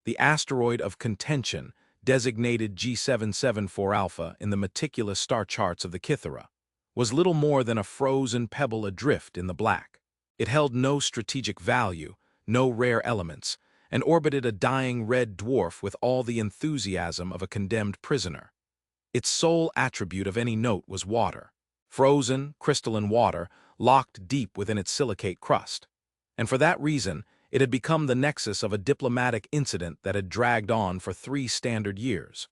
The asteroid of contention, designated G774 Alpha in the meticulous star charts of the Kythera, was little more than a frozen pebble adrift in the black. It held no strategic value, no rare elements, and orbited a dying red dwarf with all the enthusiasm of a condemned prisoner. Its sole attribute of any note was water. Frozen, crystalline water, locked deep within its silicate crust. And for that reason, it had become the nexus of a diplomatic incident that had dragged on for 3 standard years.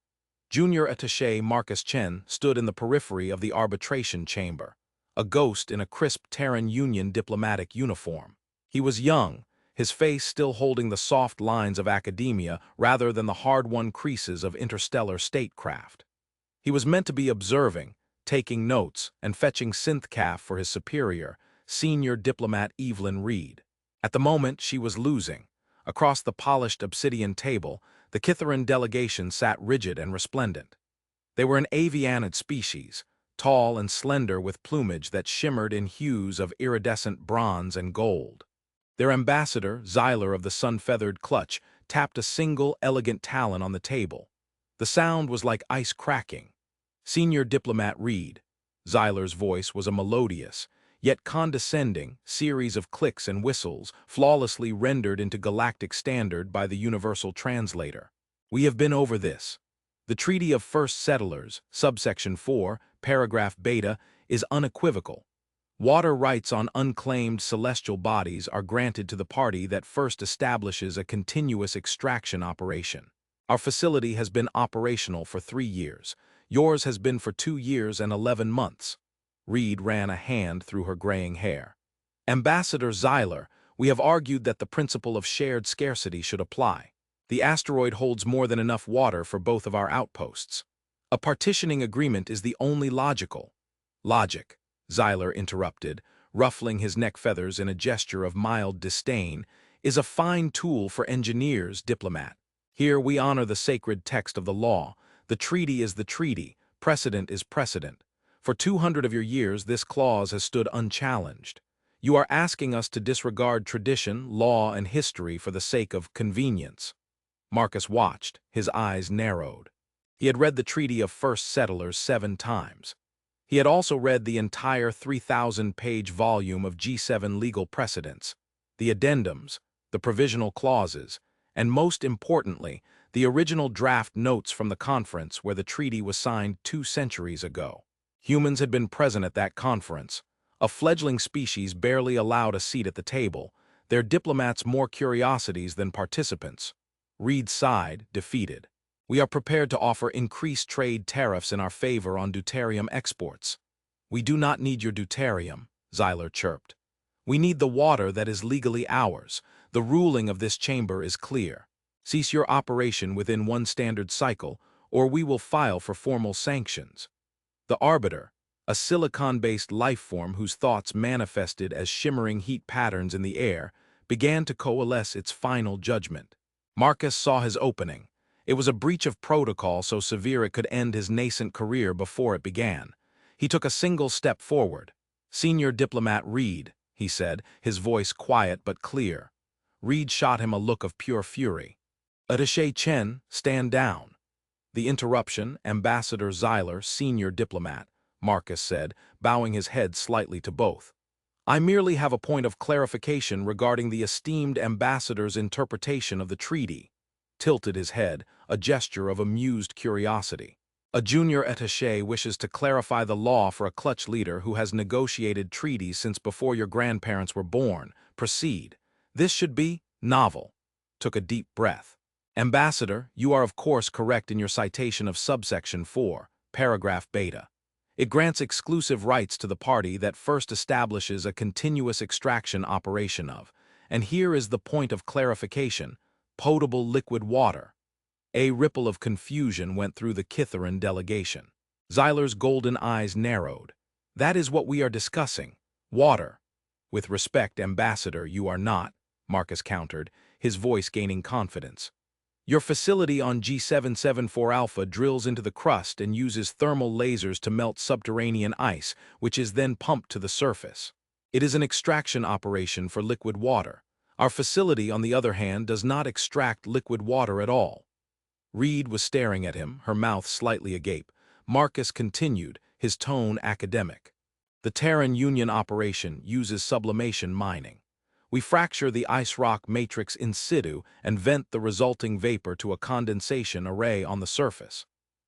Junior attaché Marcus Chen stood in the periphery of the arbitration chamber, a ghost in a crisp Terran Union diplomatic uniform. He was young, his face still holding the soft lines of academia rather than the hard-won creases of interstellar statecraft. He was meant to be observing, taking notes, and fetching synth-calf for his superior, senior diplomat Evelyn Reed. At the moment, she was losing. Across the polished obsidian table, the Kytheran delegation sat rigid and resplendent. They were an avianid species, tall and slender with plumage that shimmered in hues of iridescent bronze and gold. Their ambassador, Xyler of the sun-feathered clutch, tapped a single, elegant talon on the table. The sound was like ice cracking. Senior diplomat Reed. Xyler's voice was a melodious, yet condescending, series of clicks and whistles, flawlessly rendered into galactic standard by the universal translator. We have been over this. The Treaty of First Settlers, subsection 4, paragraph beta, is unequivocal. Water rights on unclaimed celestial bodies are granted to the party that first establishes a continuous extraction operation. Our facility has been operational for 3 years. Yours has been for 2 years and 11 months. Reed ran a hand through her graying hair. Ambassador Xyler, we have argued that the principle of shared scarcity should apply. The asteroid holds more than enough water for both of our outposts. A partitioning agreement is the only logical. Logic, Xyler interrupted, ruffling his neck feathers in a gesture of mild disdain, is a fine tool for engineers, diplomat. Here we honor the sacred text of the law. The treaty is the treaty, precedent is precedent. For 200 of your years, this clause has stood unchallenged. You are asking us to disregard tradition, law, and history for the sake of convenience. Marcus watched, his eyes narrowed. He had read the Treaty of First Settlers 7 times. He had also read the entire 3,000-page volume of G7 legal precedents, the addendums, the provisional clauses, and most importantly, the original draft notes from the conference where the treaty was signed 2 centuries ago. Humans had been present at that conference, a fledgling species barely allowed a seat at the table, their diplomats more curiosities than participants. Reed sighed, defeated. We are prepared to offer increased trade tariffs in our favor on deuterium exports. We do not need your deuterium, Xyler chirped. We need the water that is legally ours. The ruling of this chamber is clear. Cease your operation within 1 standard cycle, or we will file for formal sanctions. The Arbiter, a silicon-based life form whose thoughts manifested as shimmering heat patterns in the air, began to coalesce its final judgment. Marcus saw his opening. It was a breach of protocol so severe it could end his nascent career before it began. He took a single step forward. Senior diplomat Reed, he said, his voice quiet but clear. Reed shot him a look of pure fury. Attaché Chen, stand down. The interruption, Ambassador Xyler, senior diplomat, Marcus said, bowing his head slightly to both. I merely have a point of clarification regarding the esteemed ambassador's interpretation of the treaty. Tilted his head, a gesture of amused curiosity. A junior attaché wishes to clarify the law for a clutch leader who has negotiated treaties since before your grandparents were born. Proceed. This should be novel. Took a deep breath. Ambassador, you are of course correct in your citation of subsection 4, paragraph beta. It grants exclusive rights to the party that first establishes a continuous extraction operation of, and here is the point of clarification, potable liquid water. A ripple of confusion went through the Kytheran delegation. Xyler's golden eyes narrowed. That is what we are discussing. Water. With respect, Ambassador, you are not, Marcus countered, his voice gaining confidence. Your facility on G774 Alpha drills into the crust and uses thermal lasers to melt subterranean ice, which is then pumped to the surface. It is an extraction operation for liquid water, Our facility, on the other hand, does not extract liquid water at all." Reed was staring at him, her mouth slightly agape. Marcus continued, his tone academic. "The Terran Union operation uses sublimation mining. We fracture the ice rock matrix in situ and vent the resulting vapor to a condensation array on the surface.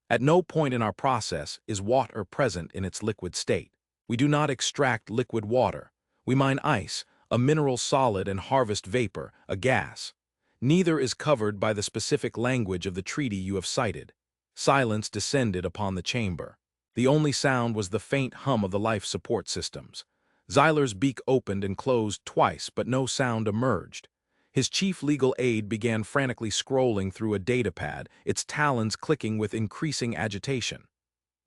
At no point in our process is water present in its liquid state. We do not extract liquid water. We mine ice, a mineral solid, and harvest vapor, a gas. Neither is covered by the specific language of the treaty you have cited." Silence descended upon the chamber. The only sound was the faint hum of the life support systems. Zyler's beak opened and closed twice, but no sound emerged. His chief legal aide began frantically scrolling through a datapad, its talons clicking with increasing agitation.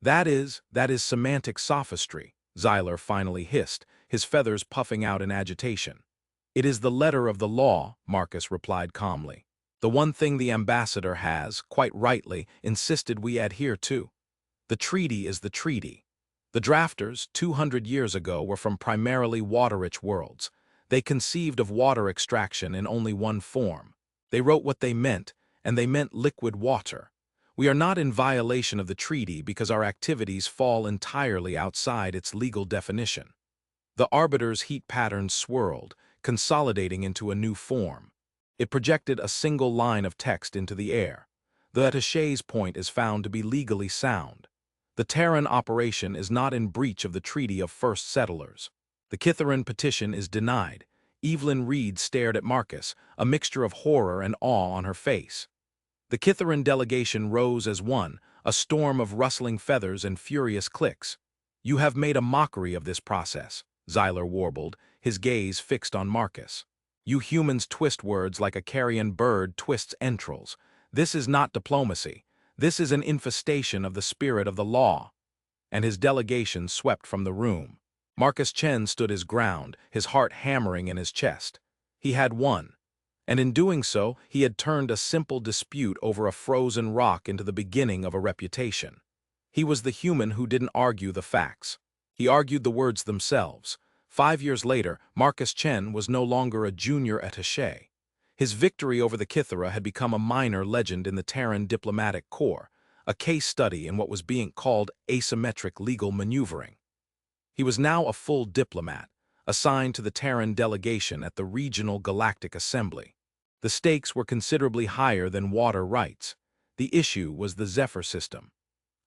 That is semantic sophistry," Zyler finally hissed, his feathers puffing out in agitation. "It is the letter of the law," Marcus replied calmly. "The one thing the ambassador has, quite rightly, insisted we adhere to. The treaty is the treaty. The drafters, 200 years ago, were from primarily water-rich worlds. They conceived of water extraction in only one form. They wrote what they meant, and they meant liquid water. We are not in violation of the treaty because our activities fall entirely outside its legal definition." The arbiter's heat patterns swirled, consolidating into a new form. It projected a single line of text into the air. "The attaché's point is found to be legally sound. The Terran operation is not in breach of the Treaty of First Settlers. The Kithaeron petition is denied." Evelyn Reed stared at Marcus, a mixture of horror and awe on her face. The Kithaeron delegation rose as one, a storm of rustling feathers and furious clicks. "You have made a mockery of this process," Zyler warbled, his gaze fixed on Marcus. "You humans twist words like a carrion bird twists entrails. This is not diplomacy. This is an infestation of the spirit of the law." And his delegation swept from the room. Marcus Chen stood his ground, his heart hammering in his chest. He had won. And in doing so, he had turned a simple dispute over a frozen rock into the beginning of a reputation. He was the human who didn't argue the facts. He argued the words themselves. 5 years later, Marcus Chen was no longer a junior attaché. His victory over the Kithaeron had become a minor legend in the Terran diplomatic corps, a case study in what was being called asymmetric legal maneuvering. He was now a full diplomat, assigned to the Terran delegation at the Regional Galactic Assembly. The stakes were considerably higher than water rights. The issue was the Zephyr system,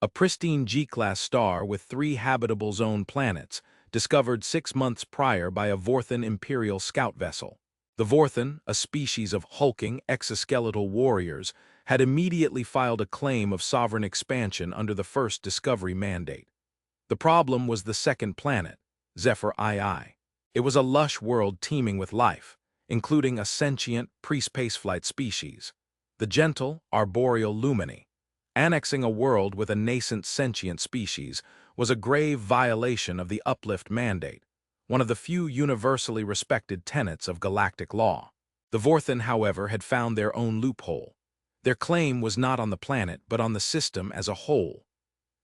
a pristine G-class star with 3 habitable zone planets, discovered 6 months prior by a Vorthan Imperial scout vessel. The Vorthan, a species of hulking exoskeletal warriors, had immediately filed a claim of sovereign expansion under the first discovery mandate. The problem was the second planet, Zephyr II. It was a lush world teeming with life, including a sentient pre-spaceflight species, the gentle arboreal Lumini. Annexing a world with a nascent sentient species was a grave violation of the Uplift Mandate, one of the few universally respected tenets of galactic law. The Vorthan, however, had found their own loophole. Their claim was not on the planet, but on the system as a whole.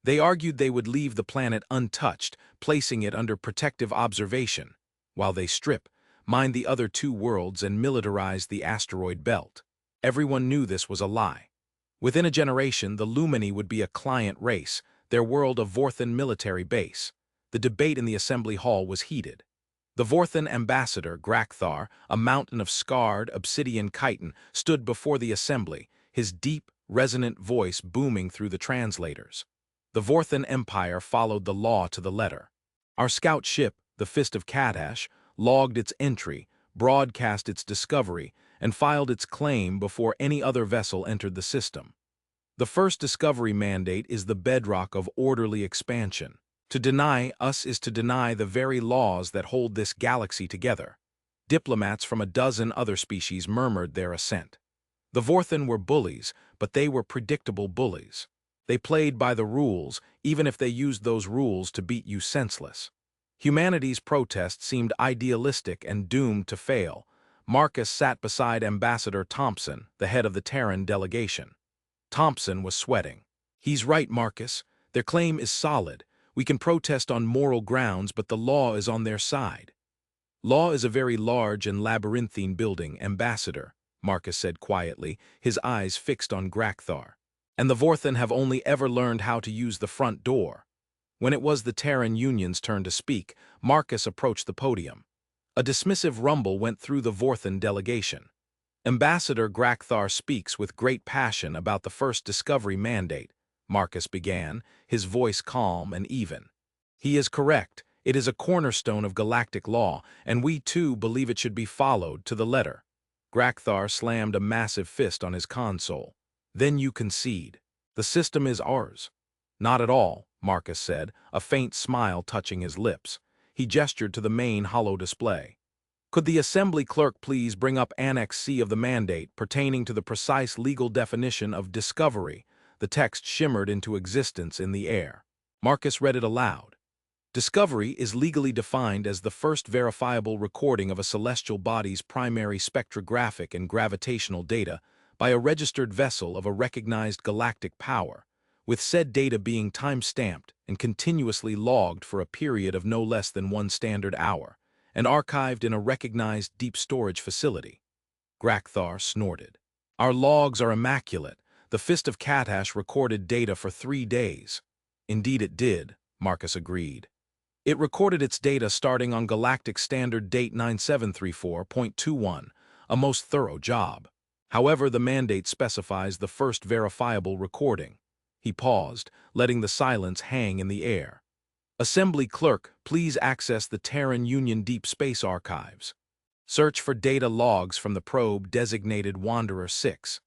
They argued they would leave the planet untouched, placing it under protective observation, while they mined the other 2 worlds and militarized the asteroid belt. Everyone knew this was a lie. Within a generation, the Lumini would be a client race, their world a Vorthan military base. The debate in the assembly hall was heated. The Vorthan ambassador, Grakthar, a mountain of scarred, obsidian chitin, stood before the assembly, his deep, resonant voice booming through the translators. The Vorthan Empire followed the law to the letter. Our scout ship, the Fist of Kadash, logged its entry, broadcast its discovery, and filed its claim before any other vessel entered the system. The first discovery mandate is the bedrock of orderly expansion. To deny us is to deny the very laws that hold this galaxy together. Diplomats from a dozen other species murmured their assent. The Vorthan were bullies, but they were predictable bullies. They played by the rules, even if they used those rules to beat you senseless. Humanity's protest seemed idealistic and doomed to fail. Marcus sat beside Ambassador Thompson, the head of the Terran delegation. Thompson was sweating. "He's right, Marcus. Their claim is solid. We can protest on moral grounds, but the law is on their side." Law is a very large and labyrinthine building, Ambassador, Marcus said quietly, his eyes fixed on Grakthar. And the Vorthen have only ever learned how to use the front door. When it was the Terran Union's turn to speak, Marcus approached the podium. A dismissive rumble went through the Vorthen delegation. Ambassador Grakthar speaks with great passion about the first discovery mandate, Marcus began, his voice calm and even. He is correct. It is a cornerstone of galactic law, and we too believe it should be followed to the letter. Grakthar slammed a massive fist on his console. Then you concede. The system is ours. Not at all, Marcus said, a faint smile touching his lips. He gestured to the main hollow display. Could the assembly clerk please bring up Annex C of the mandate pertaining to the precise legal definition of discovery? The text shimmered into existence in the air. Marcus read it aloud. Discovery is legally defined as the first verifiable recording of a celestial body's primary spectrographic and gravitational data by a registered vessel of a recognized galactic power, with said data being time-stamped and continuously logged for a period of no less than 1 standard hour, and archived in a recognized deep storage facility. Grakthar snorted. Our logs are immaculate. The Fist of Katash recorded data for 3 days. Indeed it did, Marcus agreed. It recorded its data starting on Galactic Standard Date 9734.21, a most thorough job. However, the mandate specifies the first verifiable recording. He paused, letting the silence hang in the air. Assembly Clerk, please access the Terran Union Deep Space Archives. Search for data logs from the probe designated Wanderer 6.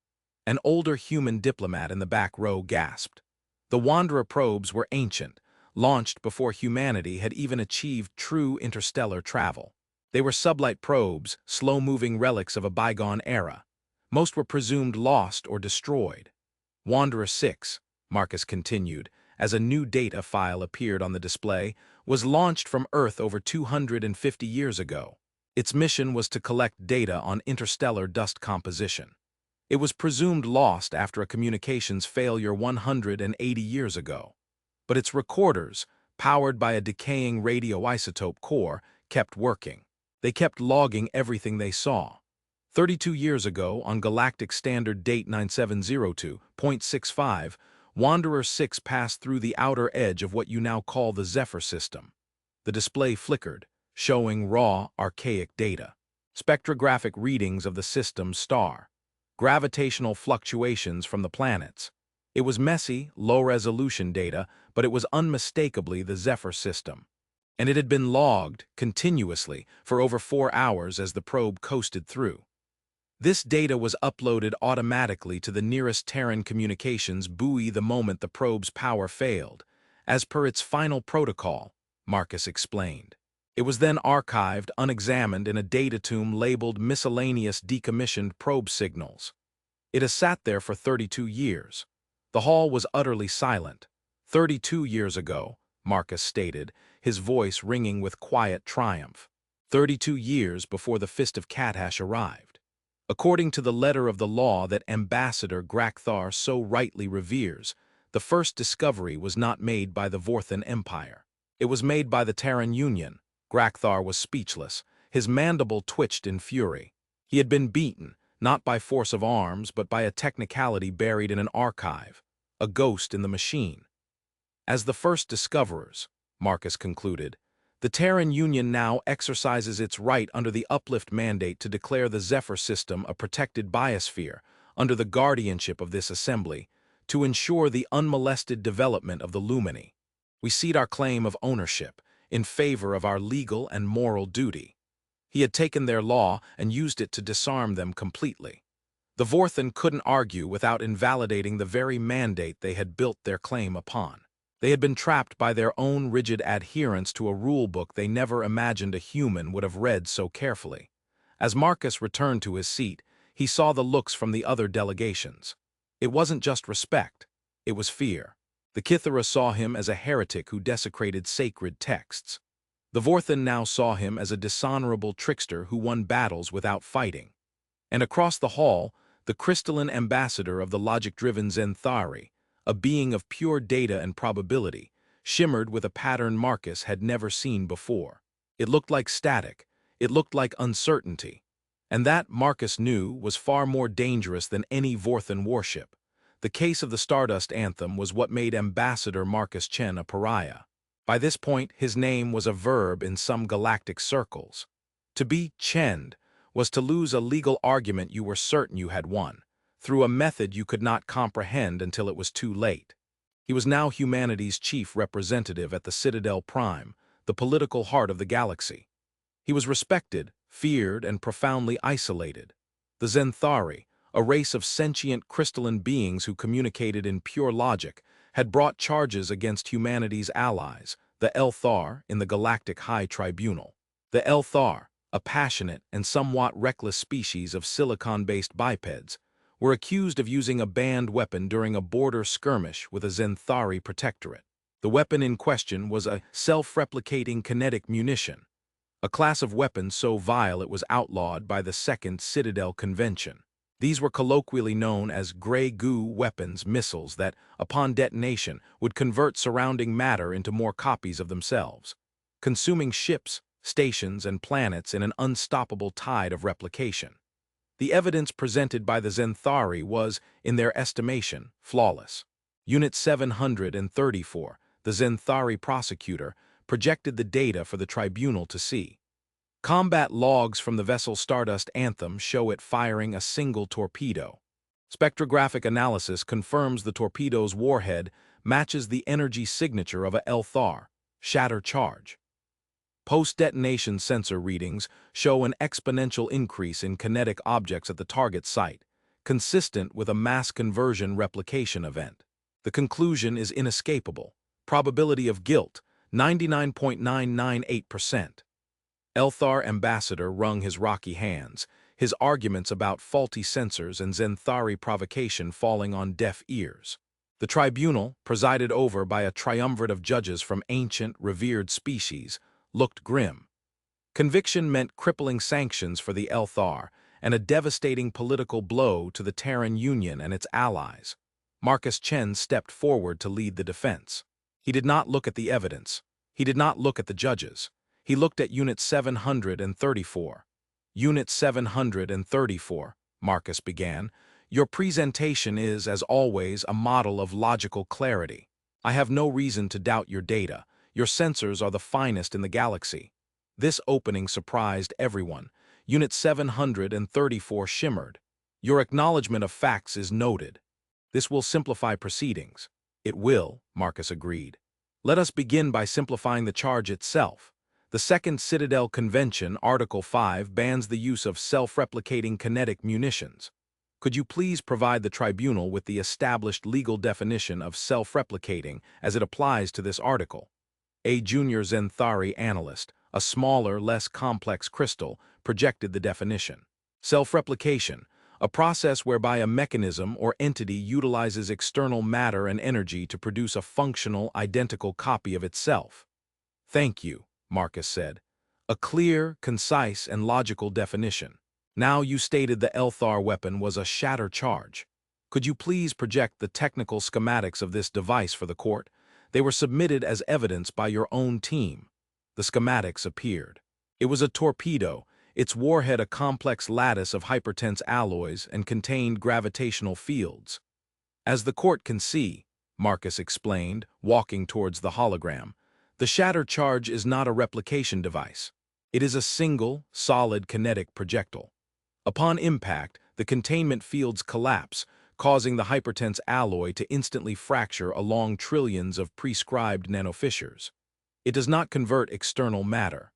An older human diplomat in the back row gasped. The Wanderer probes were ancient, launched before humanity had even achieved true interstellar travel. They were sublight probes, slow-moving relics of a bygone era. Most were presumed lost or destroyed. Wanderer 6, Marcus continued, as a new data file appeared on the display, was launched from Earth over 250 years ago. Its mission was to collect data on interstellar dust composition. It was presumed lost after a communications failure 180 years ago. But its recorders, powered by a decaying radioisotope core, kept working. They kept logging everything they saw. 32 years ago, on Galactic Standard Date 9702.65, Wanderer 6 passed through the outer edge of what you now call the Zephyr system. The display flickered, showing raw, archaic data. Spectrographic readings of the system's star. Gravitational fluctuations from the planets. It was messy, low-resolution data, but it was unmistakably the Zephyr system. And it had been logged, continuously, for over 4 hours as the probe coasted through. This data was uploaded automatically to the nearest Terran communications buoy the moment the probe's power failed, as per its final protocol, Marcus explained. It was then archived, unexamined, in a data tomb labeled Miscellaneous Decommissioned Probe Signals. It has sat there for 32 years. The hall was utterly silent. 32 years ago, Marcus stated, his voice ringing with quiet triumph. 32 years before the Fist of Katash arrived. According to the letter of the law that Ambassador Grakthar so rightly reveres, the first discovery was not made by the Vorthen Empire. It was made by the Terran Union. Grakthar was speechless. His mandible twitched in fury. He had been beaten, not by force of arms, but by a technicality buried in an archive, a ghost in the machine. As the first discoverers, Marcus concluded, the Terran Union now exercises its right under the Uplift Mandate to declare the Zephyr system a protected biosphere under the guardianship of this assembly to ensure the unmolested development of the Lumini. We cede our claim of ownership in favor of our legal and moral duty. He had taken their law and used it to disarm them completely. The Vorthen couldn't argue without invalidating the very mandate they had built their claim upon. They had been trapped by their own rigid adherence to a rulebook they never imagined a human would have read so carefully. As Marcus returned to his seat, he saw the looks from the other delegations. It wasn't just respect, it was fear. The Kithara saw him as a heretic who desecrated sacred texts. The Vorthen now saw him as a dishonorable trickster who won battles without fighting. And across the hall, the crystalline ambassador of the logic-driven Zenthari, a being of pure data and probability, shimmered with a pattern Marcus had never seen before. It looked like static, It looked like uncertainty. And that, Marcus knew, was far more dangerous than any Vorthan warship. The case of the Stardust Anthem was what made Ambassador Marcus Chen a pariah. By this point, his name was a verb in some galactic circles. To be Chen'd was to lose a legal argument you were certain you had won, through a method you could not comprehend until it was too late. He was now humanity's chief representative at the Citadel Prime, the political heart of the galaxy. He was respected, feared, and profoundly isolated. The Zenthari, a race of sentient crystalline beings who communicated in pure logic, had brought charges against humanity's allies, the Elthar, in the Galactic High Tribunal. The Elthar, a passionate and somewhat reckless species of silicon-based bipeds, were accused of using a banned weapon during a border skirmish with a Zenthari protectorate. The weapon in question was a self-replicating kinetic munition, a class of weapons so vile it was outlawed by the Second Citadel Convention. These were colloquially known as gray goo weapons, missiles that, upon detonation, would convert surrounding matter into more copies of themselves, consuming ships, stations, and planets in an unstoppable tide of replication. The evidence presented by the Zenthari was, in their estimation, flawless. Unit 734, the Zenthari prosecutor, projected the data for the tribunal to see. Combat logs from the vessel Stardust Anthem show it firing a single torpedo. Spectrographic analysis confirms the torpedo's warhead matches the energy signature of a Elthar, shatter charge. Post-detonation sensor readings show an exponential increase in kinetic objects at the target site, consistent with a mass conversion replication event. The conclusion is inescapable. Probability of guilt, 99.998%. Elthar Ambassador wrung his rocky hands, his arguments about faulty sensors and Zenthari provocation falling on deaf ears. The tribunal, presided over by a triumvirate of judges from ancient, revered species, looked grim. Conviction meant crippling sanctions for the Elthar and a devastating political blow to the Terran Union and its allies. Marcus Chen stepped forward to lead the defense. He did not look at the evidence. He did not look at the judges. He looked at Unit 734. Unit 734, Marcus began. Your presentation is, as always, a model of logical clarity. I have no reason to doubt your data. Your sensors are the finest in the galaxy. This opening surprised everyone. Unit 734 shimmered. Your acknowledgement of facts is noted. This will simplify proceedings. It will, Marcus agreed. Let us begin by simplifying the charge itself. The Second Citadel Convention, Article 5, bans the use of self-replicating kinetic munitions. Could you please provide the tribunal with the established legal definition of self-replicating as it applies to this article? A junior Zenthari analyst, a smaller, less complex crystal, projected the definition. Self-replication, a process whereby a mechanism or entity utilizes external matter and energy to produce a functional, identical copy of itself. Thank you, Marcus said. A clear, concise, and logical definition. Now you stated the Elthar weapon was a shatter charge. Could you please project the technical schematics of this device for the court? They were submitted as evidence by your own team. The schematics appeared. It was a torpedo, its warhead a complex lattice of hypertense alloys and contained gravitational fields. As the court can see, Marcus explained, walking towards the hologram, the shatter charge is not a replication device. It is a single, solid kinetic projectile. Upon impact, the containment fields collapse, causing the hypertense alloy to instantly fracture along trillions of prescribed nanofissures. It does not convert external matter.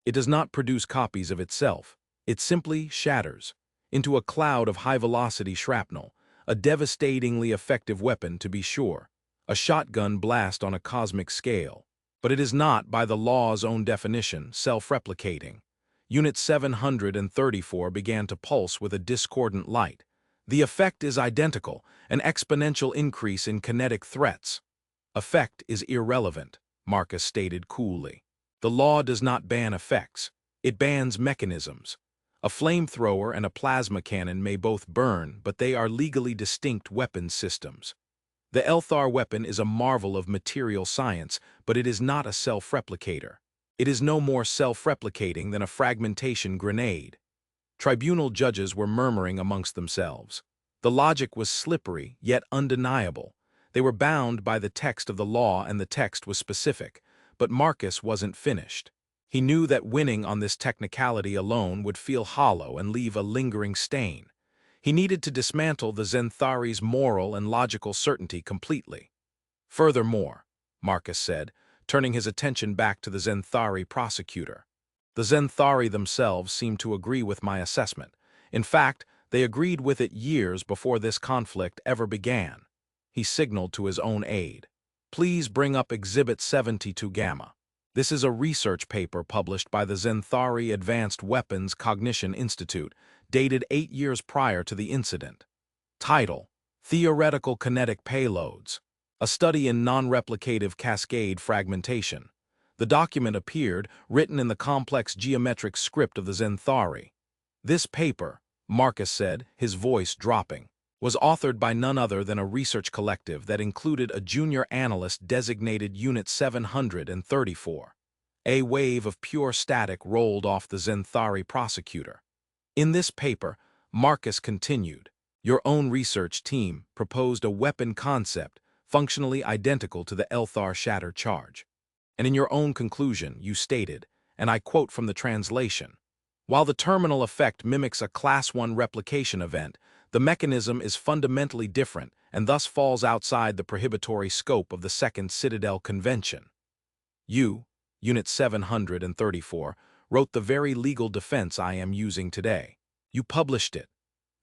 It does not produce copies of itself. It simply shatters into a cloud of high-velocity shrapnel, a devastatingly effective weapon to be sure, a shotgun blast on a cosmic scale. But it is not, by the law's own definition, self-replicating. Unit 734 began to pulse with a discordant light. The effect is identical, an exponential increase in kinetic threats. Effect is irrelevant, Marcus stated coolly. The law does not ban effects. It bans mechanisms. A flamethrower and a plasma cannon may both burn, but they are legally distinct weapons systems. The Elthar weapon is a marvel of material science, but it is not a self-replicator. It is no more self-replicating than a fragmentation grenade. Tribunal judges were murmuring amongst themselves. The logic was slippery, yet undeniable. They were bound by the text of the law, and the text was specific. But Marcus wasn't finished. He knew that winning on this technicality alone would feel hollow and leave a lingering stain. He needed to dismantle the Zenthari's moral and logical certainty completely. Furthermore, Marcus said, turning his attention back to the Zenthari prosecutor. The Zenthari themselves seemed to agree with my assessment. In fact, they agreed with it years before this conflict ever began. He signaled to his own aide. Please bring up Exhibit 72 Gamma. This is a research paper published by the Zenthari Advanced Weapons Cognition Institute, dated 8 years prior to the incident. Title: Theoretical Kinetic Payloads. A Study in Non-Replicative Cascade Fragmentation. The document appeared, written in the complex geometric script of the Zenthari. This paper, Marcus said, his voice dropping, was authored by none other than a research collective that included a junior analyst designated Unit 734. A wave of pure static rolled off the Zenthari prosecutor. In this paper, Marcus continued, your own research team proposed a weapon concept functionally identical to the Elthar shatter charge. And in your own conclusion, you stated, and I quote from the translation, while the terminal effect mimics a Class 1 replication event, the mechanism is fundamentally different and thus falls outside the prohibitory scope of the Second Citadel Convention. You, Unit 734, wrote the very legal defense I am using today. You published it.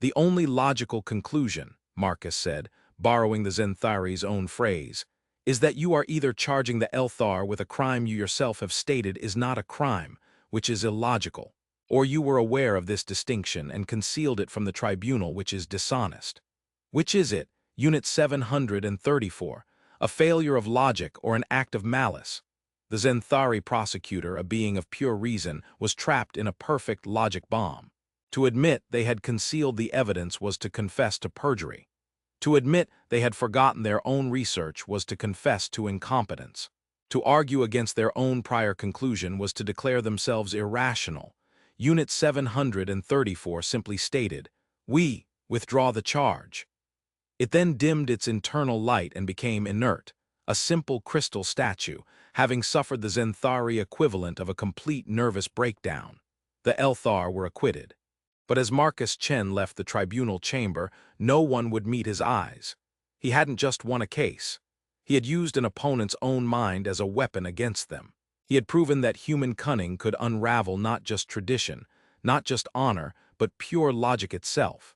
The only logical conclusion, Marcus said, borrowing the Zenthari's own phrase, is that you are either charging the Elthar with a crime you yourself have stated is not a crime, which is illogical, or you were aware of this distinction and concealed it from the tribunal, which is dishonest. Which is it, Unit 734, a failure of logic or an act of malice? The Zenthari prosecutor, a being of pure reason, was trapped in a perfect logic bomb. To admit they had concealed the evidence was to confess to perjury. To admit they had forgotten their own research was to confess to incompetence. To argue against their own prior conclusion was to declare themselves irrational. Unit 734 simply stated, "We withdraw the charge." It then dimmed its internal light and became inert, a simple crystal statue, having suffered the Zenthari equivalent of a complete nervous breakdown. The Elthar were acquitted. But as Marcus Chen left the tribunal chamber, no one would meet his eyes. He hadn't just won a case. He had used an opponent's own mind as a weapon against them. He had proven that human cunning could unravel not just tradition, not just honor, but pure logic itself.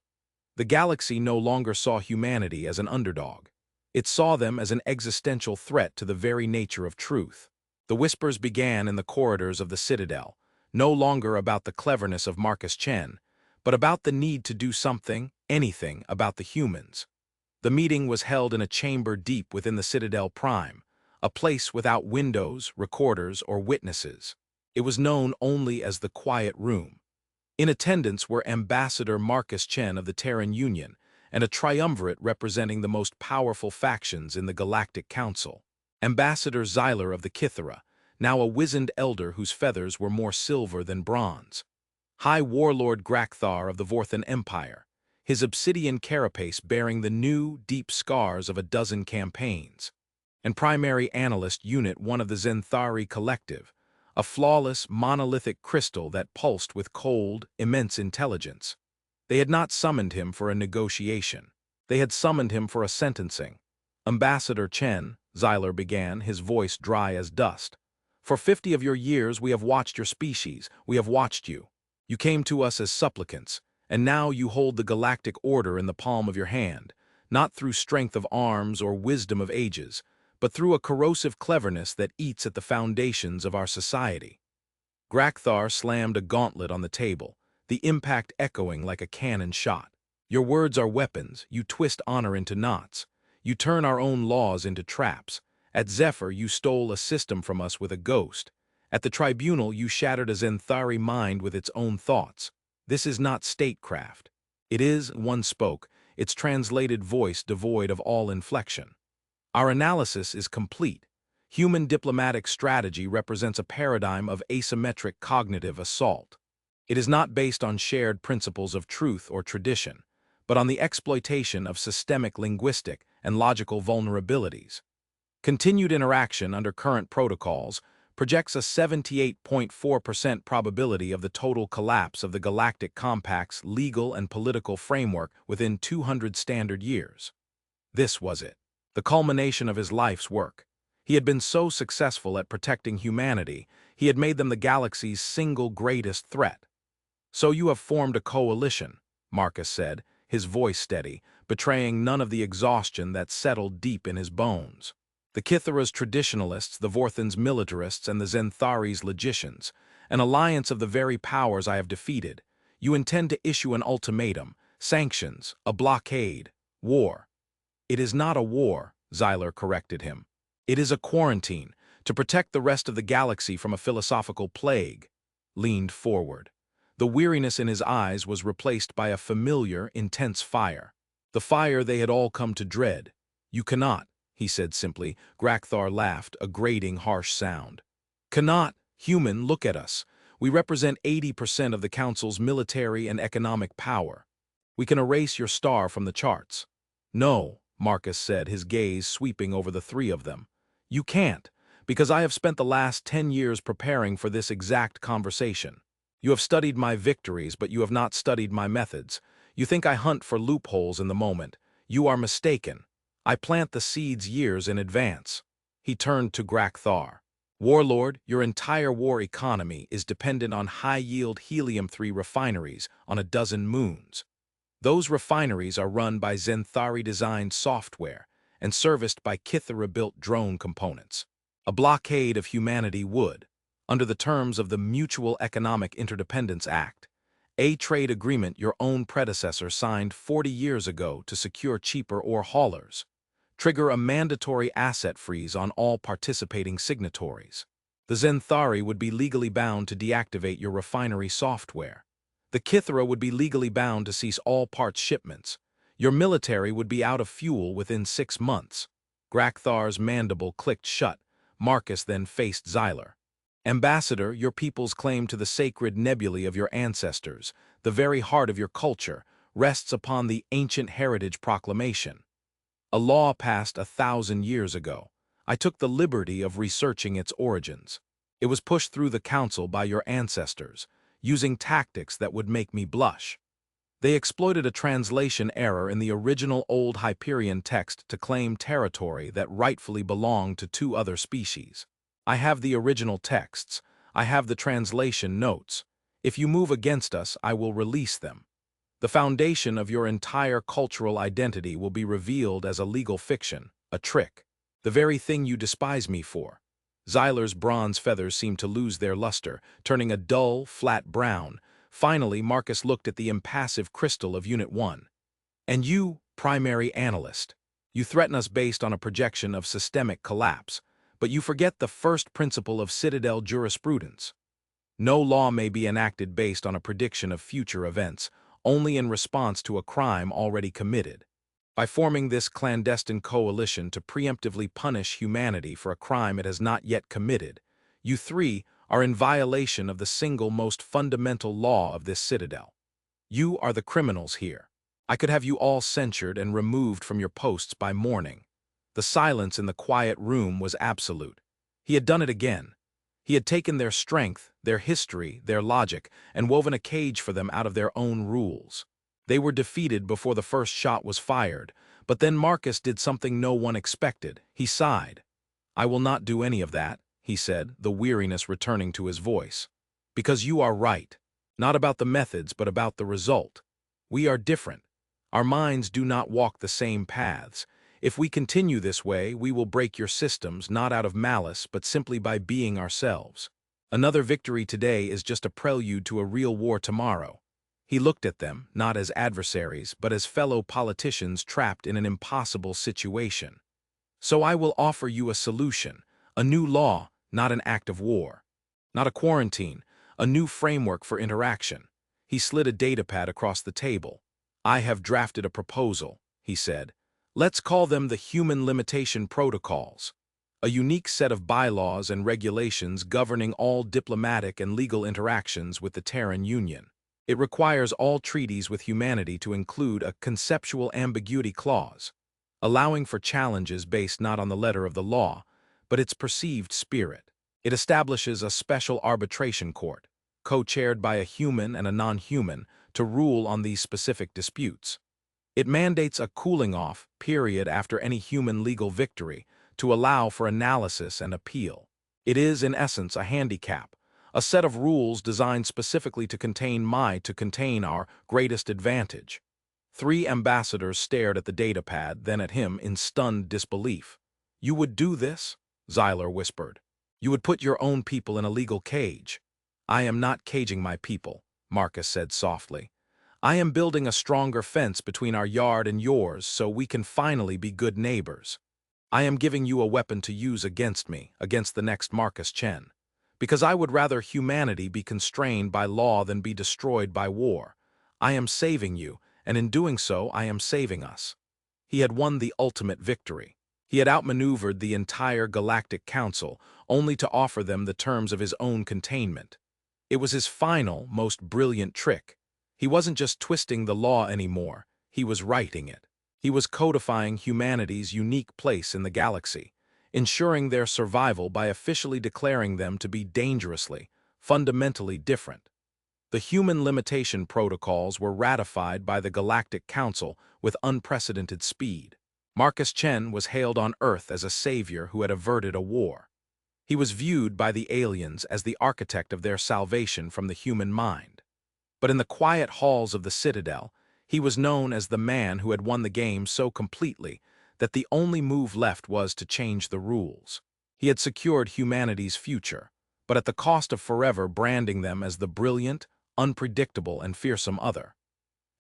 The galaxy no longer saw humanity as an underdog. It saw them as an existential threat to the very nature of truth. The whispers began in the corridors of the Citadel, no longer about the cleverness of Marcus Chen, but about the need to do something, anything, about the humans. The meeting was held in a chamber deep within the Citadel Prime, a place without windows, recorders, or witnesses. It was known only as the Quiet Room. In attendance were Ambassador Marcus Chen of the Terran Union and a triumvirate representing the most powerful factions in the Galactic Council. Ambassador Xyler of the Kythera, now a wizened elder whose feathers were more silver than bronze. High Warlord Grakthar of the Vorthan Empire, his obsidian carapace bearing the new, deep scars of a dozen campaigns. And Primary Analyst Unit 1 of the Zenthari Collective, a flawless, monolithic crystal that pulsed with cold, immense intelligence. They had not summoned him for a negotiation. They had summoned him for a sentencing. Ambassador Chen, Xyler began, his voice dry as dust. For 50 of your years we have watched your species, we have watched you. You came to us as supplicants, and now you hold the galactic order in the palm of your hand, not through strength of arms or wisdom of ages, but through a corrosive cleverness that eats at the foundations of our society. Grakthar slammed a gauntlet on the table, the impact echoing like a cannon shot. Your words are weapons, you twist honor into knots. You turn our own laws into traps. At Zephyr you stole a system from us with a ghost. At the tribunal you shattered a Zenthari mind with its own thoughts. This is not statecraft. It is, one spoke, its translated voice devoid of all inflection. Our analysis is complete. Human diplomatic strategy represents a paradigm of asymmetric cognitive assault. It is not based on shared principles of truth or tradition, but on the exploitation of systemic linguistic and logical vulnerabilities. Continued interaction under current protocols projects a 78.4% probability of the total collapse of the Galactic Compact's legal and political framework within 200 standard years. This was it, the culmination of his life's work. He had been so successful at protecting humanity, he had made them the galaxy's single greatest threat. "So you have formed a coalition," Marcus said, his voice steady, betraying none of the exhaustion that settled deep in his bones. "The Kithera's traditionalists, the Vorthan's militarists, and the Zenthari's logicians, an alliance of the very powers I have defeated. You intend to issue an ultimatum, sanctions, a blockade, war." "It is not a war," Xyler corrected him. "It is a quarantine, to protect the rest of the galaxy from a philosophical plague." Leaned forward. The weariness in his eyes was replaced by a familiar, intense fire. The fire they had all come to dread. "You cannot," he said simply. Grakthar laughed, a grating, harsh sound. "Cannot, human, look at us. We represent 80% of the Council's military and economic power. We can erase your star from the charts." "No," Marcus said, his gaze sweeping over the three of them. "You can't, because I have spent the last 10 years preparing for this exact conversation. You have studied my victories, but you have not studied my methods. You think I hunt for loopholes in the moment. You are mistaken. I plant the seeds years in advance." He turned to Grakthar. "Warlord, your entire war economy is dependent on high-yield helium-3 refineries on a dozen moons. Those refineries are run by Zenthari-designed software and serviced by Kithera-built drone components. A blockade of humanity would, under the terms of the Mutual Economic Interdependence Act, a trade agreement your own predecessor signed 40 years ago to secure cheaper ore haulers, trigger a mandatory asset freeze on all participating signatories. The Zenthari would be legally bound to deactivate your refinery software. The Kithera would be legally bound to cease all parts shipments. Your military would be out of fuel within 6 months. Grakthar's mandible clicked shut. Marcus then faced Xyler. "Ambassador, your people's claim to the sacred nebulae of your ancestors, the very heart of your culture, rests upon the Ancient Heritage Proclamation. A law passed 1,000 years ago. I took the liberty of researching its origins. It was pushed through the Council by your ancestors, using tactics that would make me blush. They exploited a translation error in the original Old Hyperion text to claim territory that rightfully belonged to 2 other species. I have the original texts. I have the translation notes. If you move against us, I will release them. The foundation of your entire cultural identity will be revealed as a legal fiction, a trick, the very thing you despise me for." Xyler's bronze feathers seemed to lose their luster, turning a dull, flat brown. Finally, Marcus looked at the impassive crystal of Unit 1. "And you, primary analyst, you threaten us based on a projection of systemic collapse, but you forget the first principle of Citadel jurisprudence. No law may be enacted based on a prediction of future events, only in response to a crime already committed. By forming this clandestine coalition to preemptively punish humanity for a crime it has not yet committed, you 3 are in violation of the single most fundamental law of this citadel. You are the criminals here. I could have you all censured and removed from your posts by morning." The silence in the quiet room was absolute. He had done it again. He had taken their strength, their history, their logic, and woven a cage for them out of their own rules. They were defeated before the first shot was fired, but then Marcus did something no one expected. He sighed. "I will not do any of that," he said, the weariness returning to his voice. "Because you are right. Not about the methods, but about the result. We are different. Our minds do not walk the same paths. If we continue this way, we will break your systems, not out of malice, but simply by being ourselves. Another victory today is just a prelude to a real war tomorrow." He looked at them, not as adversaries, but as fellow politicians trapped in an impossible situation. "So I will offer you a solution, a new law, not an act of war. Not a quarantine, a new framework for interaction." He slid a datapad across the table. "I have drafted a proposal," he said. "Let's call them the Human Limitation Protocols. a unique set of bylaws and regulations governing all diplomatic and legal interactions with the Terran Union. It requires all treaties with humanity to include a conceptual ambiguity clause, allowing for challenges based not on the letter of the law, but its perceived spirit. It establishes a special arbitration court, co-chaired by a human and a non-human, to rule on these specific disputes. It mandates a cooling-off period after any human legal victory to allow for analysis and appeal. It is, in essence, a handicap, a set of rules designed specifically to contain our greatest advantage. 3 ambassadors stared at the datapad, then at him in stunned disbelief. "You would do this?" Xyler whispered. "You would put your own people in a legal cage." "I am not caging my people," Marcus said softly. "I am building a stronger fence between our yard and yours so we can finally be good neighbors. I am giving you a weapon to use against me, against the next Marcus Chen. Because I would rather humanity be constrained by law than be destroyed by war. I am saving you, and in doing so I am saving us." He had won the ultimate victory. He had outmaneuvered the entire Galactic Council, only to offer them the terms of his own containment. It was his final, most brilliant trick. He wasn't just twisting the law anymore, he was writing it. He was codifying humanity's unique place in the galaxy, ensuring their survival by officially declaring them to be dangerously, fundamentally different. The human limitation protocols were ratified by the Galactic Council with unprecedented speed. Marcus Chen was hailed on Earth as a savior who had averted a war. He was viewed by the aliens as the architect of their salvation from the human mind. But in the quiet halls of the Citadel, he was known as the man who had won the game so completely that the only move left was to change the rules. He had secured humanity's future, but at the cost of forever branding them as the brilliant, unpredictable, and fearsome other.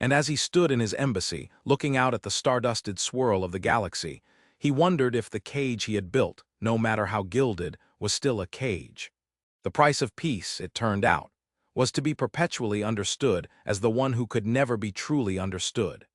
And as he stood in his embassy, looking out at the stardusted swirl of the galaxy, he wondered if the cage he had built, no matter how gilded, was still a cage. The price of peace, it turned out, was to be perpetually understood as the one who could never be truly understood.